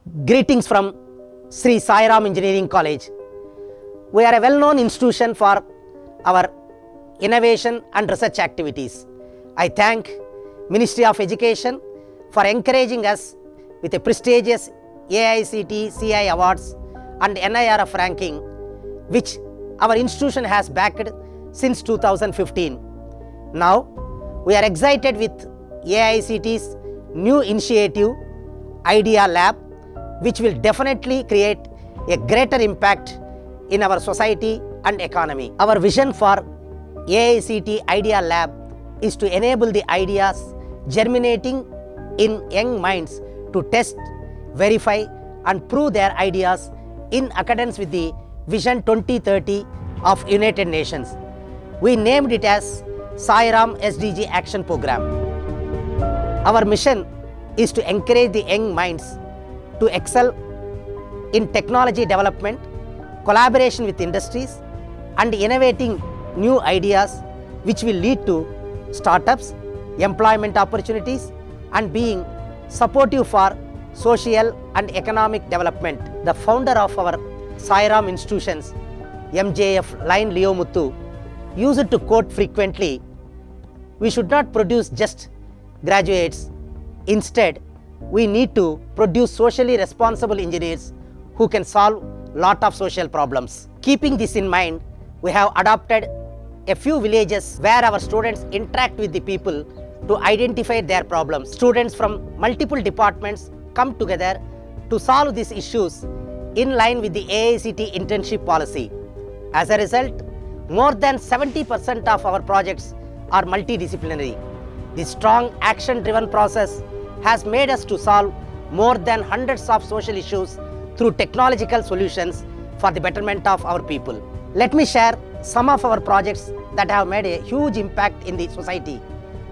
Greetings from Sri Sai Ram Engineering College. We are a well-known institution for our innovation and research activities. I thank Ministry of Education for encouraging us with a prestigious AICTE CI Awards and NIRF ranking, which our institution has backed since 2015. Now, we are excited with AICTE's new initiative, Idea Lab, which will definitely create a greater impact in our society and economy. Our vision for AICTE Idea Lab is to enable the ideas germinating in young minds to test, verify and prove their ideas in accordance with the Vision 2030 of United Nations. We named it as Sai Ram SDG Action Program. Our mission is to encourage the young minds to excel in technology development, collaboration with industries and innovating new ideas which will lead to startups, employment opportunities and being supportive for social and economic development. The founder of our Sai Ram institutions, MJF Line Leo Muthu, used to quote frequently, "We should not produce just graduates. Instead, we need to produce socially responsible engineers who can solve lot of social problems." Keeping this in mind, we have adopted a few villages where our students interact with the people to identify their problems. Students from multiple departments come together to solve these issues in line with the AICTE internship policy. As a result, more than 70% of our projects are multidisciplinary. This strong action-driven process has made us to solve more than hundreds of social issues through technological solutions for the betterment of our people. Let me share some of our projects that have made a huge impact in the society.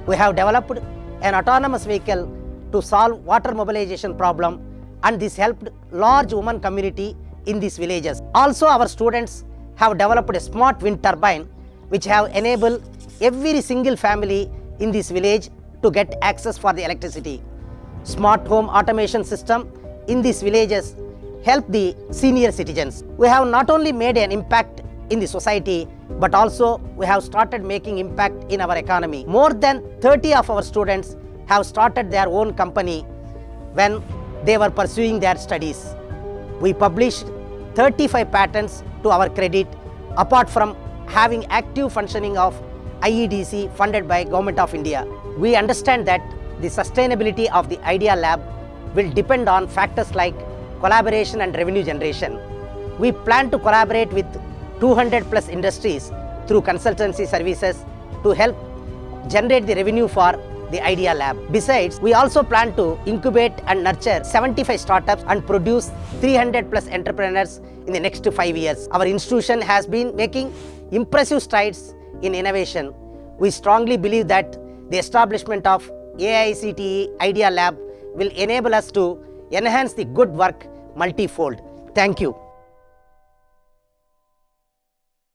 We have developed an autonomous vehicle to solve water mobilization problem, and this helped large women community in these villages. Also, our students have developed a smart wind turbine which have enabled every single family in this village to get access for the electricity. Smart home automation system in these villages help the senior citizens. We have not only made an impact in the society, but also we have started making impact in our economy. More than 30 of our students have started their own company when they were pursuing their studies. We published 35 patents to our credit, apart from having active functioning of IEDC funded by Government of India. We understand that the sustainability of the Idea Lab will depend on factors like collaboration and revenue generation. We plan to collaborate with 200 plus industries through consultancy services to help generate the revenue for the Idea Lab. Besides, we also plan to incubate and nurture 75 startups and produce 300 plus entrepreneurs in the next 5 years. Our institution has been making impressive strides in innovation. We strongly believe that the establishment of AICTE Idea Lab will enable us to enhance the good work multifold. Thank you.